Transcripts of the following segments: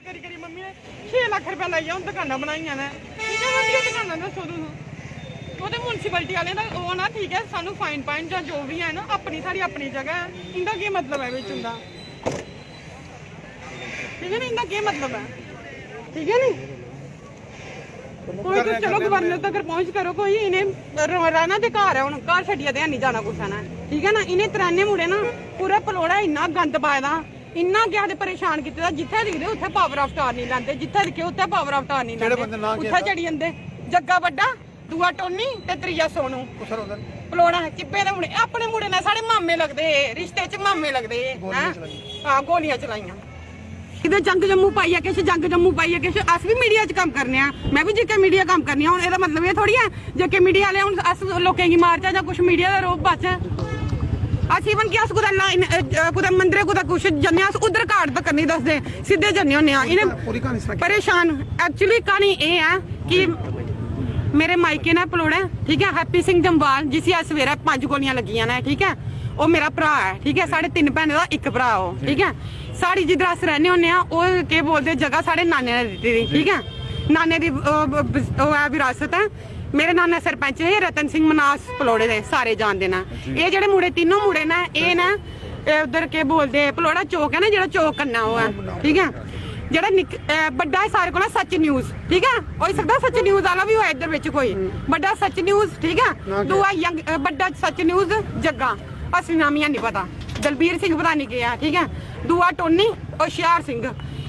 करी करी मम्मी ने 6 लाख रुपया लाइया हूँ दुकाना बनाइया ने ठीक है वधिया दुकाना दसो तुम वो तो म्यूनसिपैलिटी वाले का वो ना ठीक है सानू फाइन पाइन या जो भी है ना अपनी सारी अपनी जगह है इनका की मतलब है बिच उनका ठीक है ना इनका की मतलब है ठीक है नहीं कोई तो चलो गवर्नर तक पहुंच करो कोई इन्हें रहना ते घर है हुण घर छड्डिया ते नहीं जाना कुछ ना ठीक है ना इन्हें त्राने मुड़े ना पूरा पलोड़ा इन्ना गंद पाए दा इन्ना क्या परेशान किया जिथे दिखते उत्थे पावर ऑफ टार नहीं लाते जिथे दिखे उत्थे पावर ऑफ टार नहीं लाते उत्थे चढ़ी जाते जग्गा बड्डा दूआ टोनी ते त्रीया सोनू पलोड़ा चिब्बे दे मुड़े अपने मुड़े ने साढ़े मामे लगदे रिश्ते च मामे लगदे हां गोलियां चलाइयां किते जंग जम्मू पाई है किश जंग जम्मू पाई है किश अस भी मीडिया च काम करने आ मैं भी जेके मीडिया काम करनी आ हुण एदा मतलब ये थोड़ी है जेके मीडिया वाले हुण अस लोकें गी मारचा जां कुछ मीडिया दा रोप बच अस इवन कि अस कुदै लाइन कुदै मंदरे कुदै कुछ जन्ने अस उधर घाट तक नहीं दसदे सीधे जन्ने होन्ने आ इन्हें परेशान एक्चुअली कहानी ये है कि मेरे मायके ने पलोड़े ठीक है हैप्पी सिंह जम्वाल जिसी अज सवेरे 5 गोलियां लगियां ने ठीक है वो मेरा भरा है ठीक है साढ़े 3 भैनें दा एक भरा हो ठीक है साड़ी जिधर अस रहने होन्ने आ ओह केह् बोलदे जगह साढ़े नाने ने दित्ती दी ठीक है नाने दी विरासत है मेरे नाना सरपंच है रतन सिंह मनास पलोड़े दे सारे जानदे ना ये जेह्ड़े मुड़े तीनों मुड़े ने ये ना उधर केह् बोलदे पलोड़ा चौक है ना जेह्ड़ा चौक कन्नै ओह है ठीक है जेह्ड़ा बड्डा है सारे कोला सच न्यूज़ ठीक है होई सकदा सच न्यूज़ वाला भी होए इधर बिच कोई बड्डा सच न्यूज़ ठीक है दूआ यंग बड्डा सच न्यूज़ जग्गा असली नाम नहीं पता दलबीर सिंह पता नहीं क्या ठीक है दूआ टोनी और हुशियार सिंह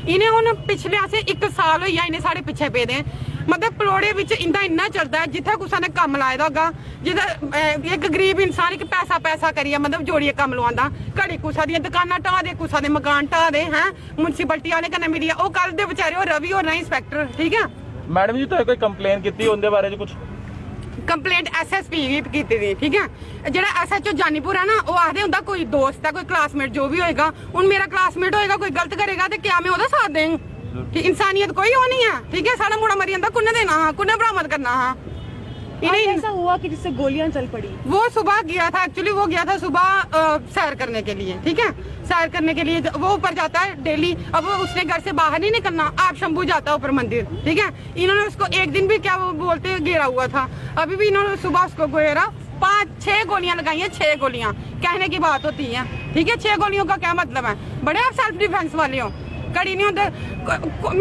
इन्हें हुण पिछले असें 1 साल होई इन्हें साढ़े पिछे पेदे मतलब पलोड़े विच इंदा इन्ना चलदा है जिथे कुसा ने कम लाए दा होगा जिधर एक गरीब इंसान एक पैसा करिए मतलब जोड़िए कम लवांदा घड़ी कुसा दी दुकानां ढा दे कुसा दे मकान ढा दे हैं म्यूनसिपैलिटी वाले कन्नै मिलिए ओह कल दे बेचारे रवि होर इंस्पैक्टर ठीक है मैडम जी तो कोई कंप्लेन कीती उनदे बारे च कुछ कंप्लेंट SSP भी कीती दी ठीक है जेड़ा SHO जानीपुर है ना वो आखदे हुंदा कोई दोस्त है कोई क्लासमेट जो भी होएगा हुण मेरा क्लासमेट होएगा कोई गलत करेगा तो क्या मैं ओहदा साथ देंग कि इंसानियत कोई वो नहीं है ठीक है सारा मुड़ा मरी जाता कुन्ने देना हा कुन्ने बरामद करना हा ऐसा हुआ कि जिससे गोलियां चल पड़ी वो सुबह गया था एक्चुअली वो गया था सुबह सैर करने के लिए ठीक है सैर करने के लिए वो ऊपर जाता है डेली अब उसने घर से बाहर नहीं निकलना आप शंभू जाता है ऊपर मंदिर ठीक है इन्होंने उसको एक दिन भी क्या वो बोलते घेरा हुआ था अभी भी इन्होंने सुबह उसको घेरा 5-6 गोलियां लगाई हैं 6 गोलियां कहने की बात होती है ठीक है 6 गोलियों का क्या मतलब है बड़े आप सेल्फ डिफेंस वाले हो कड़ी नहीं होंदे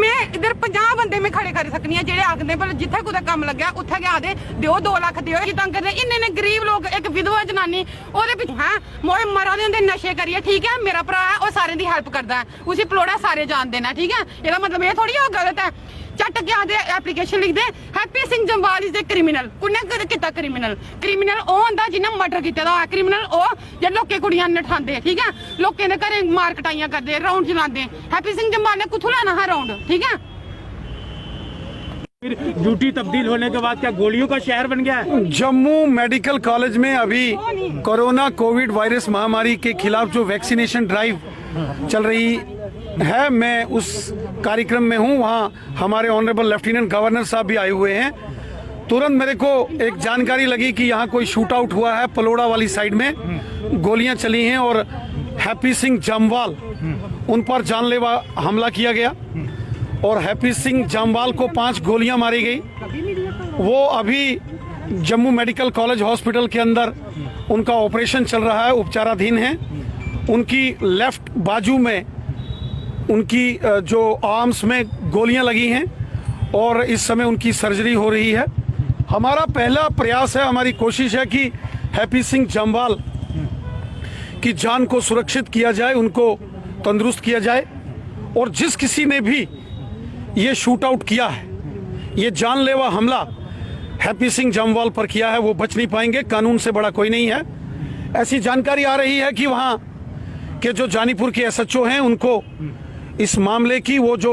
मैं इधर 50 बंदे में खड़े कर सकनी है जेह्ड़े आखदे भला जिथे कुदै कम लग्गेआ उत्थे गै आखदे दिओ 2 लाख दिओ कि तंग करदे इन्ने गरीब लोग एक विधवा जनानी ओहदे पिछ हैं मोए मरा दे होंदे नशे करियै ठीक है मेरा भरा है ओह सारें दी हेल्प करदा है उसी पलोड़ा सारे जानदे ने ठीक है एह्दा मतलब ये थोड़ी ओह गलत है झट के आखदे एप्लीकेशन लिखदे Happy Singh Jamwal is a criminal कुन्ने कीता क्रिमिनल ओह होंदा जिन्ने मर्डर कीते दा होऐ क्रिमिनल ओह जे लोकें कुड़ियां नठांदे ठीक है लोकें दे घरें मार कटाइयां करदे राउंड चलांदे हैप्पी सिंह जम्वाल ने कुत्थों लेना है राउंड ठीक है फिर ड्यूटी तब्दील होने के बाद क्या गोलियों का शहर बन गया है? जम्मू मेडिकल कॉलेज में अभी कोरोना कोविड वायरस महामारी के खिलाफ जो वैक्सीनेशन ड्राइव चल रही है मैं उस कार्यक्रम में हूं वहां हमारे ऑनरेबल लेफ्टिनेंट गवर्नर साहब भी आए हुए हैं तुरंत मेरे को एक जानकारी लगी कि यहाँ कोई शूट आउट हुआ है पलोड़ा वाली साइड में गोलियां चली हैं और हैप्पी सिंह जम्वाल उन पर जानलेवा हमला किया गया और हैप्पी सिंह जम्वाल को 5 गोलियां मारी गई वो अभी जम्मू मेडिकल कॉलेज हॉस्पिटल के अंदर उनका ऑपरेशन चल रहा है उपचाराधीन है उनकी लेफ्ट बाजू में उनकी जो आर्म्स में गोलियां लगी हैं और इस समय उनकी सर्जरी हो रही है हमारा पहला प्रयास है हमारी कोशिश है कि हैप्पी सिंह जम्वाल की जान को सुरक्षित किया जाए उनको तंदुरुस्त किया जाए और जिस किसी ने भी ये शूट आउट किया है ये जानलेवा हमला हैप्पी सिंह जम्वाल पर किया है वो बच नहीं पाएंगे कानून से बड़ा कोई नहीं है ऐसी जानकारी आ रही है कि वहाँ के जो जानीपुर के SHO हैं उनको इस मामले की वो जो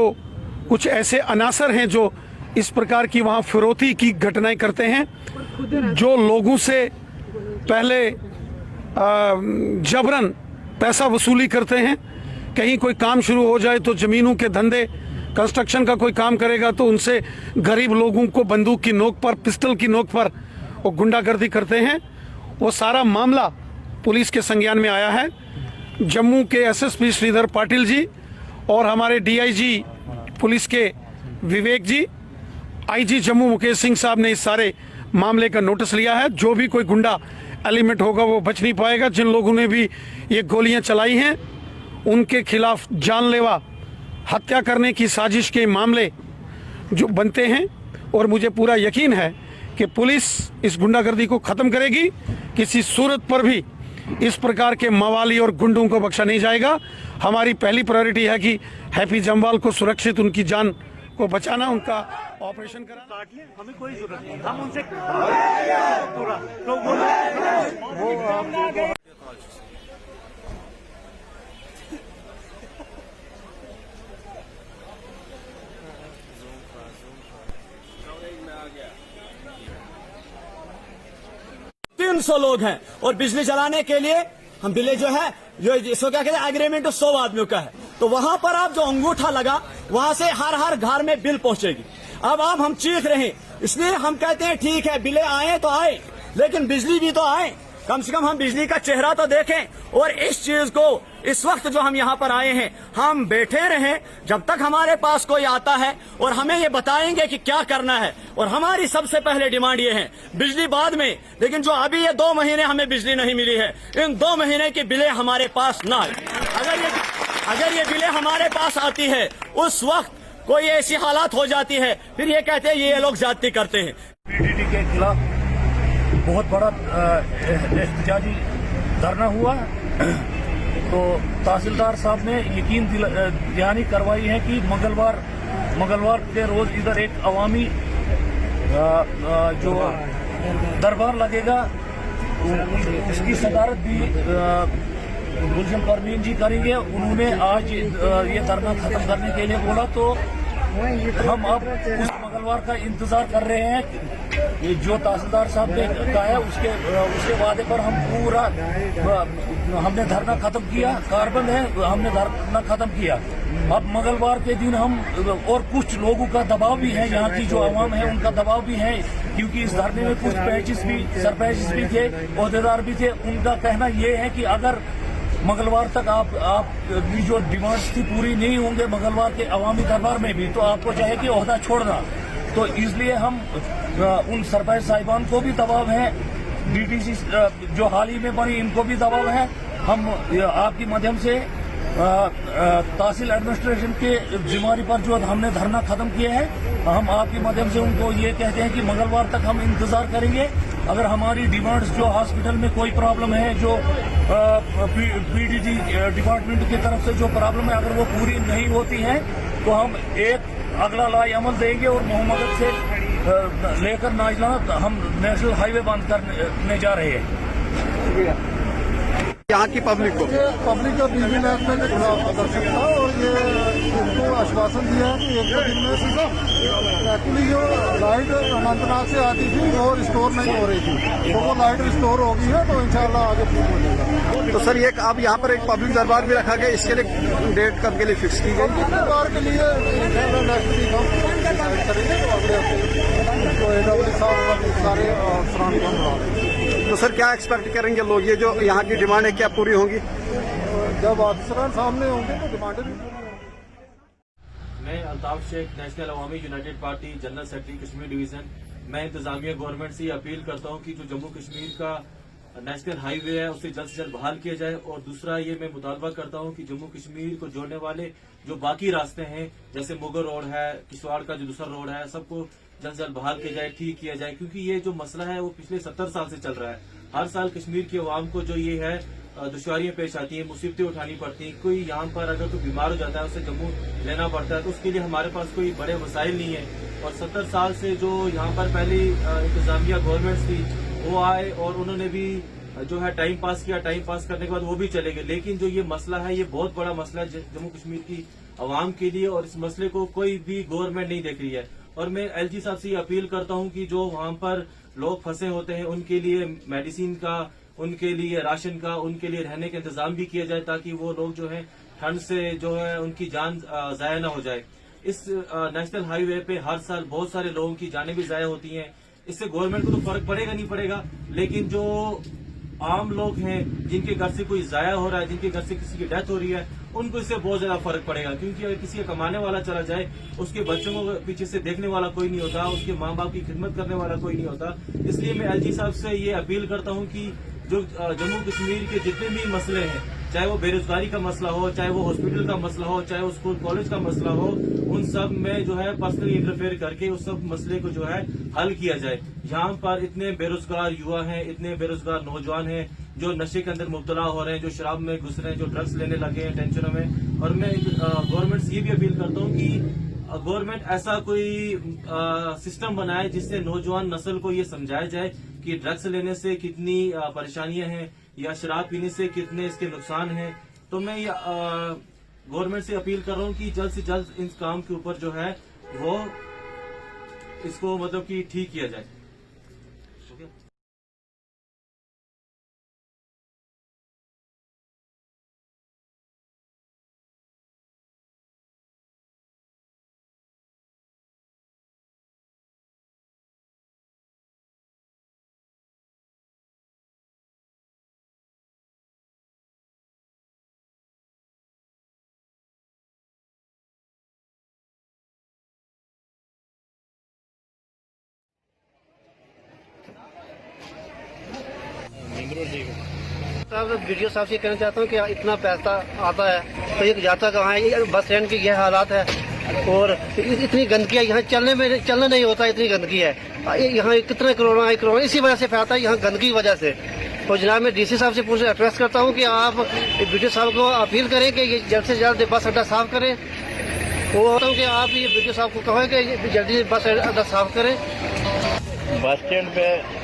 कुछ ऐसे अनासर हैं जो इस प्रकार की वहाँ फिरौती की घटनाएं करते हैं जो लोगों से पहले जबरन पैसा वसूली करते हैं कहीं कोई काम शुरू हो जाए तो ज़मीनों के धंधे कंस्ट्रक्शन का कोई काम करेगा तो उनसे गरीब लोगों को बंदूक की नोक पर पिस्टल की नोक पर वो गुंडागर्दी करते हैं वो सारा मामला पुलिस के संज्ञान में आया है जम्मू के SSP श्रीधर पाटिल जी और हमारे DIG पुलिस के विवेक जी, आईजी जम्मू मुकेश सिंह साहब ने इस सारे मामले का नोटिस लिया है। जो भी कोई गुंडा एलिमेंट होगा वो बच नहीं पाएगा। जिन लोगों ने भी ये गोलियां चलाई हैं उनके खिलाफ जानलेवा हत्या करने की साजिश के मामले जो बनते हैं, और मुझे पूरा यकीन है कि पुलिस इस गुंडागर्दी को ख़त्म करेगी। किसी सूरत पर भी इस प्रकार के मवाली और गुंडों को बख्शा नहीं जाएगा। हमारी पहली प्रायोरिटी है कि हैप्पी जम्वाल को सुरक्षित, उनकी जान को बचाना, उनका ऑपरेशन कराना। हमें कोई जरूरत नहीं, हम उनसे पूरा तो 300 लोग हैं और बिजली जलाने के लिए हम बिले जो है जो इसको क्या कहते हैं एग्रीमेंट 100 आदमियों का है। तो वहां पर आप जो अंगूठा लगा वहां से हर घर में बिल पहुंचेगी। अब आप हम चीख रहे हैं, इसलिए हम कहते हैं ठीक है बिले आए तो आए, लेकिन बिजली भी तो आए। कम से कम हम बिजली का चेहरा तो देखें। और इस चीज को इस वक्त जो हम यहाँ पर आए हैं, हम बैठे रहें जब तक हमारे पास कोई आता है और हमें ये बताएंगे कि क्या करना है। और हमारी सबसे पहले डिमांड ये है, बिजली बाद में, लेकिन जो अभी ये 2 महीने हमें बिजली नहीं मिली है, इन 2 महीने की बिलें हमारे पास ना आए। अगर ये बिलें हमारे पास आती है, उस वक्त कोई ऐसी हालात हो जाती है, फिर ये कहते हैं ये लोग ज्यादती करते हैं। पीडीटी के खिलाफ बहुत बड़ा एहतजाजी धरना हुआ। तो तहसीलदार साहब ने यकीन दहानी करवाई है कि मंगलवार के रोज इधर एक अवामी जो दरबार लगेगा, उसकी सदारत भी गुलशन परवीन जी करेंगे। उन्होंने आज ये धरना खत्म करने के लिए बोला, तो हम अब उस मंगलवार का इंतजार कर रहे हैं। ये जो तहसीलदार साहब ने कहा है उसके वादे पर हम पूरा हमने धरना खत्म किया, कारबंद है, हमने धरना खत्म किया। अब मंगलवार के दिन हम और कुछ लोगों का दबाव भी है, यहाँ की जो आवाम है उनका दबाव भी है, क्योंकि इस धरने में कुछ सरपंच भी थे, ओहदेदार भी थे। उनका कहना ये है कि अगर मंगलवार तक आप जो डिमांड्स थी पूरी नहीं होंगे मंगलवार के अवामी दरबार में भी, तो आपको चाहे कि ओहदा छोड़ना। तो इसलिए हम उन सरपंच साहिबान को भी दबाव है, डीटीसी जो हाल ही में बनी इनको भी दबाव है। हम आपके माध्यम से तहसील एडमिनिस्ट्रेशन के जिम्मेदारी पर जो हमने धरना खत्म किया है, हम आपके माध्यम से उनको ये कहते हैं कि मंगलवार तक हम इंतजार करेंगे। अगर हमारी डिमांड्स जो हॉस्पिटल में कोई प्रॉब्लम है, जो पीडीटी डिपार्टमेंट की तरफ से जो प्रॉब्लम है, अगर वो पूरी नहीं होती है तो हम एक अगला लाई अमल देंगे और मोहम्मद से लेकर नाजला हम नेशनल हाईवे बंद करने जा रहे हैं। यहाँ की पब्लिक को का बिजली महकमे के खिलाफ प्रदर्शन था और ये इनको आश्वासन दिया है कि 1-2 दिन में एक्चुअली जो लाइट अनंतनाग से आती थी वो रिस्टोर नहीं हो रही थी, तो वो लाइट रिस्टोर हो गई है, तो इंशाल्लाह आगे ठीक हो जाएगा। तो सर ये अब यहाँ पर एक पब्लिक दरबार भी रखा गया, इसके लिए डेट कब के लिए फिक्स की गई? पब्लिक दरबार के लिए नेक्स्ट वीक हम डिसाइड करेंगे, तो अगले हफ्ते तो AWD साहब सारे अफसरान को बुला देंगे। तो सर क्या एक्सपेक्ट करेंगे लोग, ये जो यहाँ की डिमांड है क्या पूरी होंगी? जब अफसरान सामने होंगे तो डिमांडें भी पूरी होंगी। मैं Altaf Sheikh, national Awami united party general secretary Kashmir division. मैं इंतजामिया गवर्नमेंट से अपील करता हूँ कि जो जम्मू कश्मीर का नेशनल हाईवे है उसे जल्द से जल्द बहाल किया जाए। और दूसरा ये मैं मुतालबा करता हूँ कि जम्मू कश्मीर को जोड़ने वाले जो बाकी रास्ते हैं, जैसे मुगल रोड है, किश्तवाड़ का जो दूसरा रोड है, सबको जल्द से जल्द बहाल किया जाए, ठीक किया जाए। क्योंकि ये जो मसला है वो पिछले 70 साल से चल रहा है। हर साल कश्मीर की आवाम को जो ये है दुश्वारियां पेश आती हैं, मुसीबतें उठानी पड़ती हैं। कोई यहाँ पर अगर कोई बीमार हो जाता है उसे जम्मू लेना पड़ता है, तो उसके लिए हमारे पास कोई बड़े वसाइल नहीं है। और 70 साल से जो यहाँ पर पहली इंतजामिया गवर्नमेंट थी वो आए और उन्होंने भी जो है टाइम पास किया, टाइम पास करने के बाद वो भी चले गए। लेकिन जो ये मसला है ये बहुत बड़ा मसला है जम्मू कश्मीर की आवाम के लिए, और इस मसले को कोई भी गवर्नमेंट नहीं देख रही है। और मैं LG साहब से ये अपील करता हूँ कि जो वहाँ पर लोग फंसे होते हैं उनके लिए मेडिसिन का, उनके लिए राशन का, उनके लिए रहने का इंतजाम भी किया जाए, ताकि वो लोग जो है ठंड से जो है उनकी जान जाया ना हो जाए। इस नेशनल हाईवे पे हर साल बहुत सारे लोगों की जानें भी जाया होती हैं। इससे गवर्नमेंट को तो फर्क पड़ेगा नहीं पड़ेगा, लेकिन जो आम लोग हैं जिनके घर से कोई जाया हो रहा है, जिनके घर से किसी की डेथ हो रही है, उनको इससे बहुत ज्यादा फर्क पड़ेगा। क्योंकि अगर किसी का कमाने वाला चला जाए, उसके बच्चों को पीछे से देखने वाला कोई नहीं होता, उसके माँ बाप की खिदमत करने वाला कोई नहीं होता। इसलिए मैं एलजी साहब से ये अपील करता हूँ कि जो जम्मू कश्मीर के जितने भी मसले हैं, चाहे वो बेरोजगारी का मसला हो, चाहे वो हॉस्पिटल का मसला हो, चाहे वो स्कूल कॉलेज का मसला हो, उन सब में जो है पर्सनली इंटरफेयर करके उस सब मसले को जो है हल किया जाए। यहाँ पर इतने बेरोजगार युवा हैं, इतने बेरोजगार नौजवान हैं जो नशे के अंदर मुब्तला हो रहे हैं, जो शराब में घुस रहे हैं, जो ड्रग्स लेने लगे हैं टेंशनों में। और मैं गवर्नमेंट से ये भी अपील करता हूँ कि गवर्नमेंट ऐसा कोई सिस्टम बनाए जिससे नौजवान नस्ल को ये समझाया जाए कि ड्रग्स लेने से कितनी परेशानियां हैं या शराब पीने से कितने इसके नुकसान हैं। तो मैं ये गवर्नमेंट से अपील कर रहा हूँ कि जल्द से जल्द इस काम के ऊपर जो है वो इसको मतलब कि ठीक किया जाए। साहब वीडियो साहब से कहना चाहता हूँ कि इतना पैसा आता है तो ये जाता कहाँ है। ये बस स्टैंड की यह हालात है और इतनी गंदगी है, यहाँ चलना नहीं होता, इतनी गंदगी है। यहाँ कितने कोरोना इसी वजह से फैलता है, यहाँ गंदगी की वजह से। तो जनाब मैं डीसी साहब से पूछे रिक्वेस्ट करता हूँ कि आप वीडियो साहब को अपील करें कि ये जल्द से जल्द बस अड्डा साफ करें। वो होता हूँ कि आप ये वीडियो साहब को कहें कि जल्दी बस अड्डा साफ करें। बस स्टैंड पे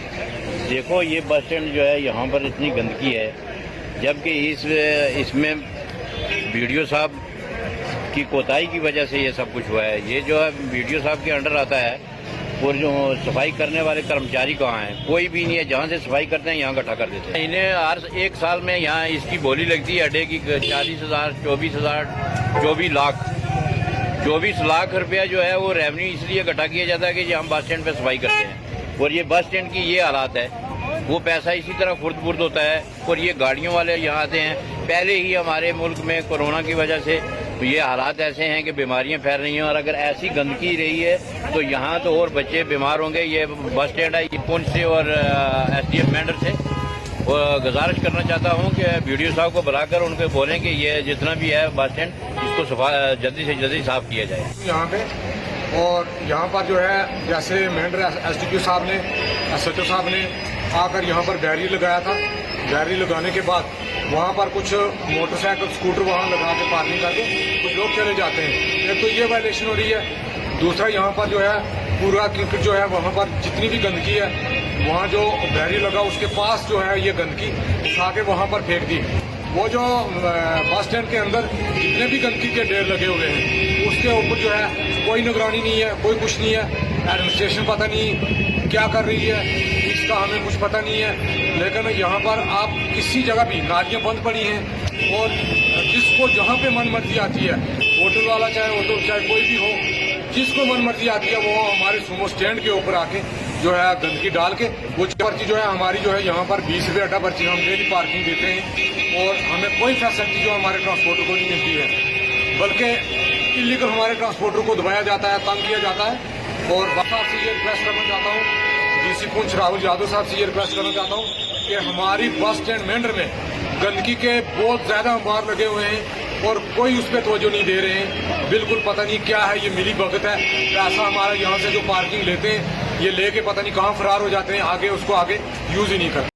देखो, ये बस स्टैंड जो है यहाँ पर इतनी गंदगी है, जबकि इसमें वीडियो साहब की कोताही की वजह से ये सब कुछ हुआ है। ये जो है वीडियो साहब के अंडर आता है और जो सफाई करने वाले कर्मचारी कहाँ हैं? कोई भी नहीं है। जहाँ से सफाई करते हैं यहाँ इकट्ठा कर देते हैं। इन्हें हर एक साल में यहाँ इसकी बोली लगती है अड्डे की 40,000, 24 लाख रुपया जो है वो रेवेन्यू इसलिए इकट्ठा किया जाता है कि हम बस स्टैंड पे सफाई करते हैं। और ये बस स्टैंड की ये हालात है, वो पैसा इसी तरह फुर्द होता है और ये गाड़ियों वाले यहाँ आते हैं। पहले ही हमारे मुल्क में कोरोना की वजह से तो ये हालात ऐसे हैं कि बीमारियां फैल रही हैं और अगर ऐसी गंदगी रही है तो यहाँ तो और बच्चे बीमार होंगे। ये बस स्टैंड है, ये पुंछ से और SDM मेंढर से। और गुजारिश करना चाहता हूँ कि वीडियो साहब को बुलाकर उनको बोलें कि ये जितना भी है बस स्टैंड इसको जल्दी से जल्दी साफ किया जाए यहाँ पे। और यहाँ पर जो है जैसे मेंढर SDPO साहब ने, SHO साहब ने आकर यहाँ पर बैरियर लगाया था। बैरियर लगाने के बाद वहाँ पर कुछ मोटरसाइकिल स्कूटर वहाँ लगा के पार्किंग करके कुछ लोग चले जाते हैं। एक तो ये वायलेशन हो रही है, दूसरा यहाँ पर जो है पूरा क्रिकेट जो है वहाँ पर जितनी भी गंदगी है, वहाँ जो बैरियर लगा उसके पास जो है ये गंदगी उठा के वहाँ पर फेंक दी। वो जो बस स्टैंड के अंदर जितने भी गंदगी के ढेर लगे हुए हैं उसके ऊपर जो है कोई निगरानी नहीं है, कोई कुछ नहीं है। एडमिनिस्ट्रेशन पता नहीं क्या कर रही है, इसका हमें कुछ पता नहीं है। लेकिन यहाँ पर आप किसी जगह भी नालियाँ बंद पड़ी हैं और जिसको जहाँ पे मन मर्जी आती है, होटल वाला चाहे होटल चाहे कोई भी हो, जिसको मन मर्जी आती है वो हमारे सुमो स्टैंड के ऊपर आके जो है गंदगी डाल के वो पर्ची जो है हमारी जो है यहाँ पर 20 रुपये अड्डा पर्ची हम डेली पार्किंग देते हैं और हमें कोई फैसिलिटी जो हमारे ट्रांसपोर्टर को नहीं मिलती है, बल्कि इलीगल हमारे ट्रांसपोर्टर को दबाया जाता है, तंग किया जाता है। और साहब से ये रिक्वेस्ट करना चाहता हूँ, DC पुंछ राहुल यादव साहब से ये रिक्वेस्ट करना चाहता हूँ कि हमारी बस स्टैंड मेंढर में गंदगी के बहुत ज्यादा अंबार लगे हुए हैं और कोई उस पर तवज्जो नहीं दे रहे हैं। बिल्कुल पता नहीं क्या है, ये मिली भगत है। पैसा हमारा यहाँ से जो पार्किंग लेते हैं ये लेके पता नहीं कहाँ फरार हो जाते हैं, आगे उसको आगे यूज ही नहीं करते।